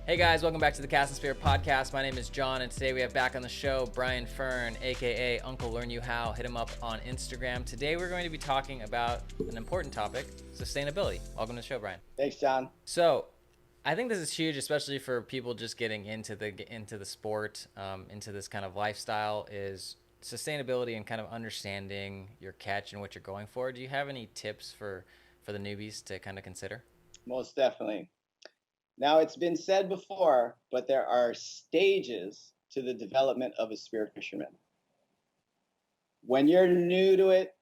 Hey guys, welcome back to the Cast and Spear podcast. My name is John, and today we have back on the show Brian Fern, aka Uncle Learn You How. Hit him up on Instagram. Today we're going to be talking about an important topic: sustainability. Welcome to the show, Brian. Thanks, John. So, I think this is huge, especially for people just getting into the sport, into this kind of lifestyle. Is sustainability and kind of understanding your catch and what you're going for. Do you have any tips for the newbies to kind of consider? Most definitely. Now, it's been said before, but there are stages to the development of a spear fisherman. When you're new to it,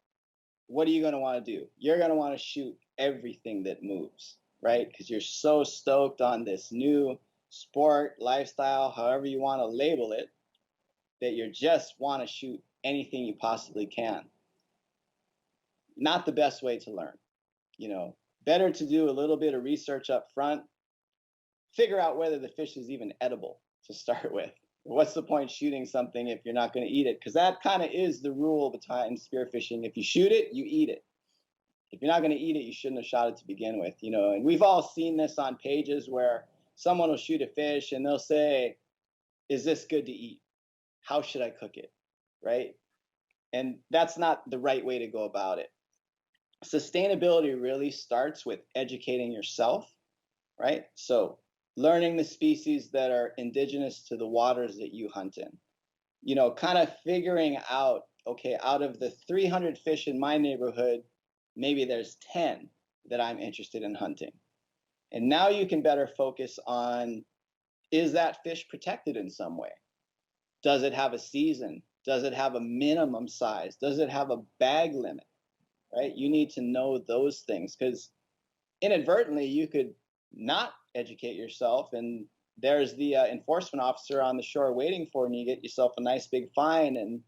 what are you going to want to do? You're going to want to shoot everything that moves, right? Because you're so stoked on this new sport, lifestyle, however you want to label it, that you just want to shoot anything you possibly can. Not the best way to learn. Better to do a little bit of research up front, figure out whether the fish is even edible to start with. What's the point shooting something if you're not going to eat it? Because that kind of is the rule behind spearfishing. If you shoot it, you eat it. If you're not going to eat it, you shouldn't have shot it to begin with. And we've all seen this on pages where someone will shoot a fish and they'll say, is this good to eat? How should I cook it? Right? And that's not the right way to go about it. Sustainability really starts with educating yourself, right? So learning the species that are indigenous to the waters that you hunt in. Kind of figuring out, okay, out of the 300 fish in my neighborhood, maybe there's 10 that I'm interested in hunting. And now you can better focus on, is that fish protected in some way? Does it have a season? Does it have a minimum size? Does it have a bag limit? Right? You need to know those things because inadvertently you could not educate yourself, and there's the enforcement officer on the shore waiting for you, and you get yourself a nice big fine. And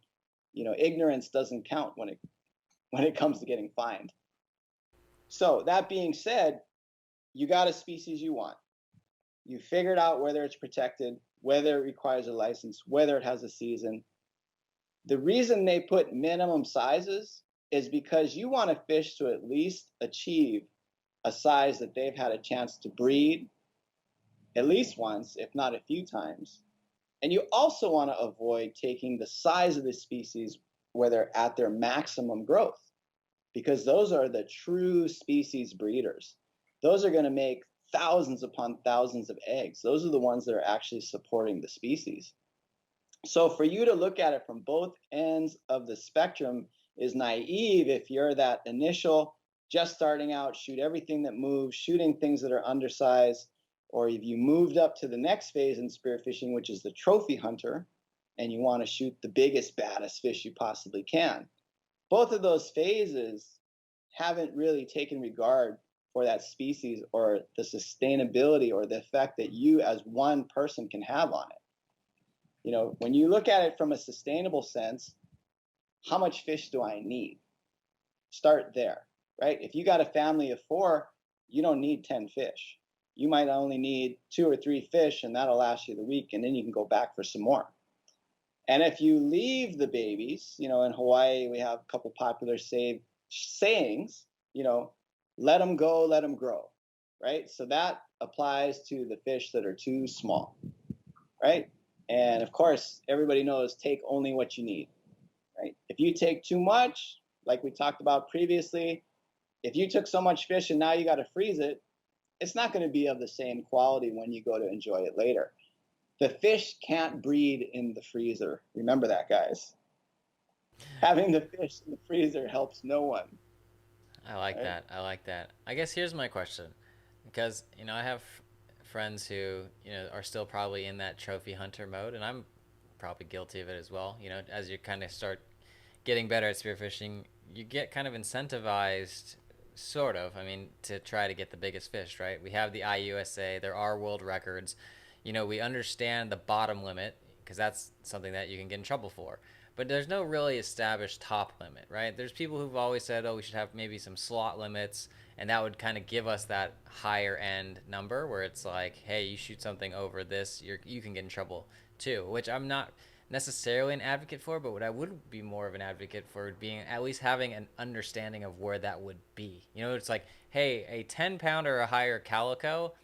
ignorance doesn't count when it comes to getting fined. So that being said, you got a species you want. You figured out whether it's protected, whether it requires a license, whether it has a season. The reason they put minimum sizes is because you want a fish to at least achieve a size that they've had a chance to breed at least once, if not a few times. And you also want to avoid taking the size of the species where they're at their maximum growth, because those are the true species breeders. Those are going to make thousands upon thousands of eggs. Those are the ones that are actually supporting the species. So for you to look at it from both ends of the spectrum is naive if you're that initial, just starting out, shoot everything that moves, shooting things that are undersized, or if you moved up to the next phase in spearfishing, which is the trophy hunter, and you want to shoot the biggest, baddest fish you possibly can. Both of those phases haven't really taken regard for that species or the sustainability or the effect that you as one person can have on it. When you look at it from a sustainable sense, how much fish do I need? Start there, right? If you got a family of 4, you don't need 10 fish. You might only need 2 or 3 fish, and that'll last you the week, and then you can go back for some more. And if you leave the babies, in Hawaii, we have a couple popular sayings, let them go, let them grow, right? So that applies to the fish that are too small, right? And of course, everybody knows take only what you need, right? If you take too much, like we talked about previously, if you took so much fish and now you got to freeze it, it's not going to be of the same quality when you go to enjoy it later. The fish can't breed in the freezer. Remember that, guys. Having the fish in the freezer helps no one. I like Right? that. I like that. I guess here's my question, because I have friends who are still probably in that trophy hunter mode, and I'm probably guilty of it as well. As you kind of start getting better at spearfishing, you get kind of incentivized, sort of. I mean, to try to get the biggest fish, right? We have the IUSA. There are world records. We understand the bottom limit because that's something that you can get in trouble for. But there's no really established top limit, right? There's people who've always said, oh, we should have maybe some slot limits, and that would kind of give us that higher end number where it's like, hey, you shoot something over this, you can get in trouble too, which I'm not necessarily an advocate for, but what I would be more of an advocate for being at least having an understanding of where that would be. It's like, hey, a 10 pounder or higher calico,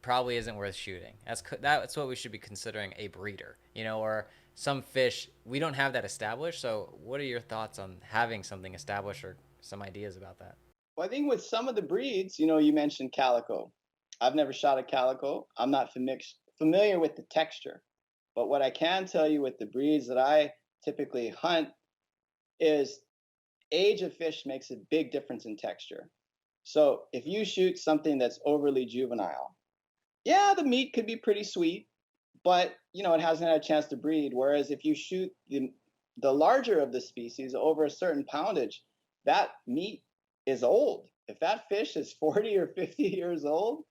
probably isn't worth shooting. That's what we should be considering a breeder, or some fish. We don't have that established. So, what are your thoughts on having something established or some ideas about that? Well, I think with some of the breeds, you mentioned calico. I've never shot a calico. I'm not familiar with the texture. But what I can tell you with the breeds that I typically hunt is age of fish makes a big difference in texture. So if you shoot something that's overly juvenile, yeah, the meat could be pretty sweet, but it hasn't had a chance to breed. Whereas if you shoot the larger of the species over a certain poundage, that meat is old. If that fish is 40 or 50 years old,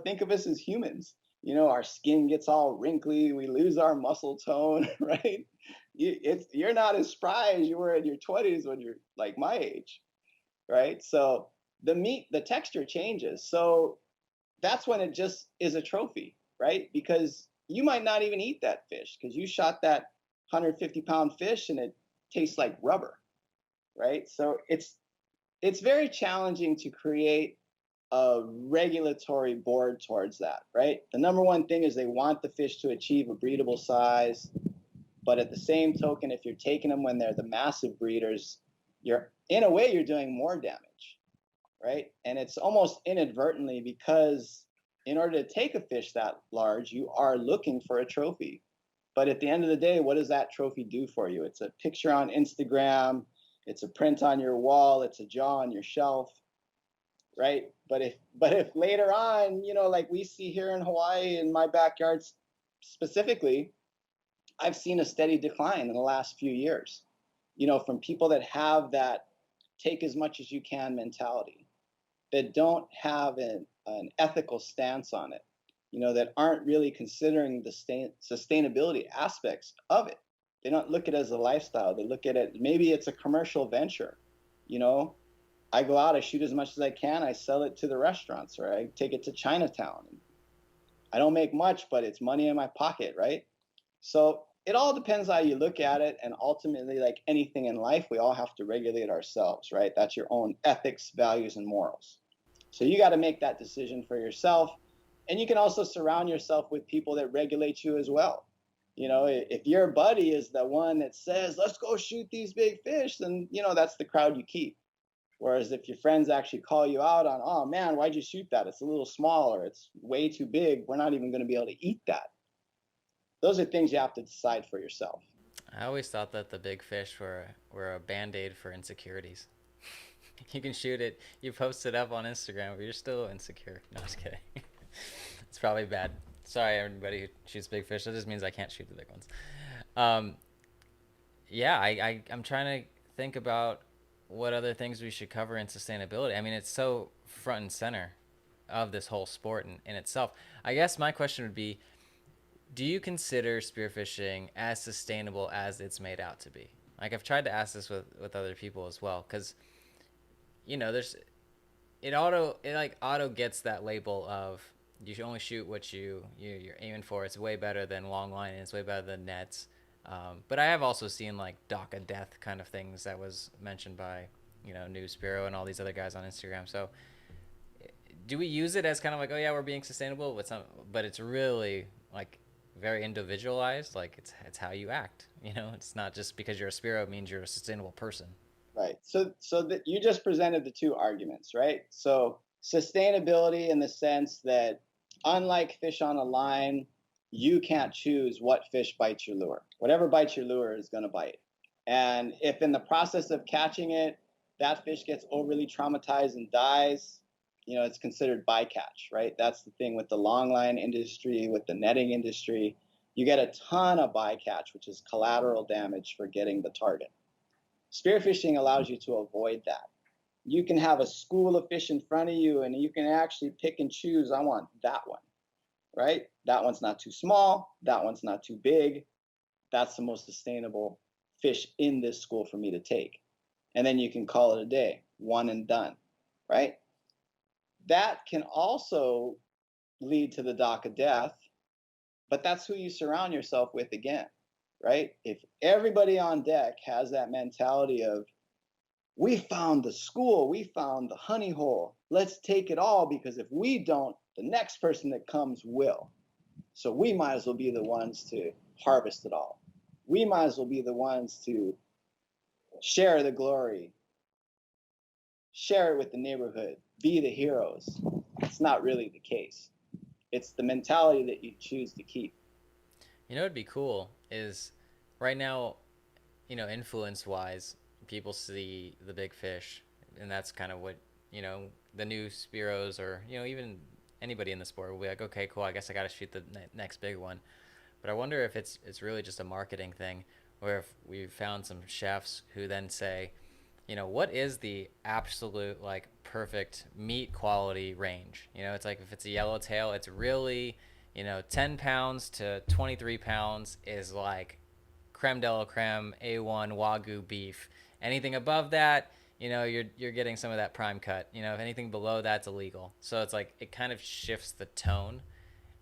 think of us as humans. Our skin gets all wrinkly, we lose our muscle tone, right? You're not as spry as you were in your 20s when you're like my age, right? So the texture changes. So that's when it just is a trophy, right? Because you might not even eat that fish because you shot that 150-pound fish and it tastes like rubber, right? So it's very challenging to create a regulatory board towards that, right? The number one thing is they want the fish to achieve a breedable size, but at the same token, if you're taking them when they're the massive breeders, you're doing more damage, right? And it's almost inadvertently because in order to take a fish that large, you are looking for a trophy. But at the end of the day, what does that trophy do for you? It's a picture on Instagram, it's a print on your wall, it's a jaw on your shelf, right? But if later on, like we see here in Hawaii in my backyard specifically, I've seen a steady decline in the last few years, from people that have that take as much as you can mentality, that don't have an ethical stance on it, that aren't really considering the sustainability aspects of it. They don't look at it as a lifestyle. They look at it, maybe it's a commercial venture. I go out, I shoot as much as I can, I sell it to the restaurants, or I take it to Chinatown. I don't make much, but it's money in my pocket, right? So it all depends how you look at it. And ultimately, like anything in life, we all have to regulate ourselves, right? That's your own ethics, values, and morals. So you got to make that decision for yourself. And you can also surround yourself with people that regulate you as well. If your buddy is the one that says, let's go shoot these big fish, then, that's the crowd you keep. Whereas if your friends actually call you out on, oh man, why'd you shoot that? It's a little small or it's way too big. We're not even going to be able to eat that. Those are things you have to decide for yourself. I always thought that the big fish were a band-aid for insecurities. You can shoot it, you post it up on Instagram, but you're still insecure. No, just kidding. It's probably bad. Sorry, everybody who shoots big fish. That just means I can't shoot the big ones. Um, yeah, I'm trying to think about what other things we should cover in sustainability. I mean, it's so front and center of this whole sport in itself. I guess my question would be, do you consider spearfishing as sustainable as it's made out to be? Like I've tried to ask this with other people as well, because there's it like auto gets that label of you should only shoot what you're aiming for. It's way better than long line, and it's way better than nets. But I have also seen like dock of death kind of things that was mentioned by New Spiro and all these other guys on Instagram. So do we use it as kind of like, oh yeah, we're being sustainable, but it's really like very individualized. Like it's how you act. It's not just because you're a Spiro means you're a sustainable person. Right. So that you just presented the two arguments, right? So sustainability in the sense that unlike fish on a line, you can't choose what fish bites your lure. Whatever bites your lure is going to bite. And if in the process of catching it, that fish gets overly traumatized and dies, it's considered bycatch, right? That's the thing with the long line industry, with the netting industry. You get a ton of bycatch, which is collateral damage for getting the target. Spearfishing allows you to avoid that. You can have a school of fish in front of you and you can actually pick and choose, I want that one, right? That one's not too small. That one's not too big. That's the most sustainable fish in this school for me to take. And then you can call it a day, one and done, right? That can also lead to the dock of death, but that's who you surround yourself with again, right? If everybody on deck has that mentality of, we found the school, we found the honey hole, let's take it all, because if we don't, The next person that comes will. So we might as well be the ones to harvest it all. We might as well be the ones to share the glory, share it with the neighborhood, be the heroes. It's not really the case. It's the mentality that you choose to keep. You know, what'd be cool is right now, influence wise, people see the big fish, and that's kind of what, the new spearos or, even anybody in the sport will be like, okay, cool, I guess I got to shoot the next big one. But I wonder if it's really just a marketing thing, where if we found some chefs who then say, what is the absolute like perfect meat quality range? It's like if it's a yellowtail, it's really, 10 pounds to 23 pounds is like creme de la creme A1 Wagyu beef. Anything above that, you're getting some of that prime cut. If anything below that's illegal. So it's like it kind of shifts the tone,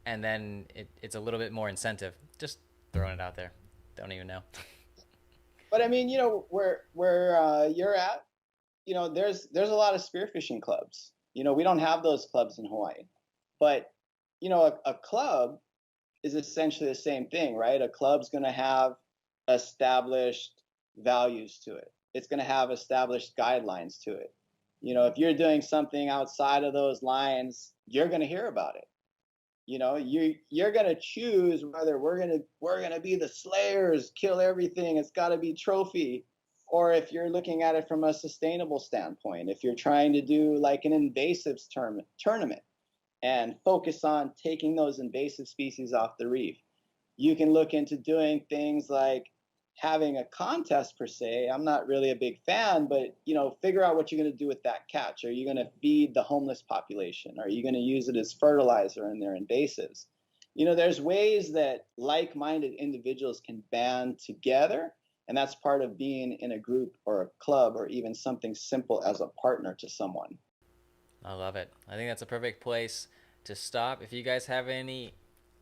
and then it's a little bit more incentive. Just throwing it out there. Don't even know. But I mean, where you're at, there's a lot of spearfishing clubs. We don't have those clubs in Hawaii, but a club is essentially the same thing, right? A club's going to have established values to it. It's going to have established guidelines to it. If you're doing something outside of those lines, you're going to hear about it. You're going to choose whether we're going to be the slayers, kill everything, it's got to be trophy, or if you're looking at it from a sustainable standpoint, if you're trying to do like an invasives tournament and focus on taking those invasive species off the reef. You can look into doing things like having a contest per se. I'm not really a big fan, but figure out what you're going to do with that catch. Are you going to feed the homeless population? Are you going to use it as fertilizer in their invasives? There's ways that like-minded individuals can band together, and that's part of being in a group or a club or even something simple as a partner to someone. I love it. I think that's a perfect place to stop. If you guys have any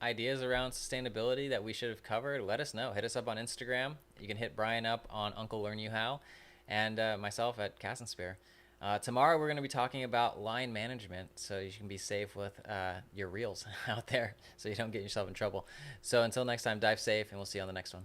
ideas around sustainability that we should have covered, let us know. Hit us up on Instagram. You can hit Brian up on Uncle Learn You How, and myself at Cast and Spear. Tomorrow we're going to be talking about line management, so you can be safe with your reels out there, so you don't get yourself in trouble. So until next time, dive safe, and we'll see you on the next one.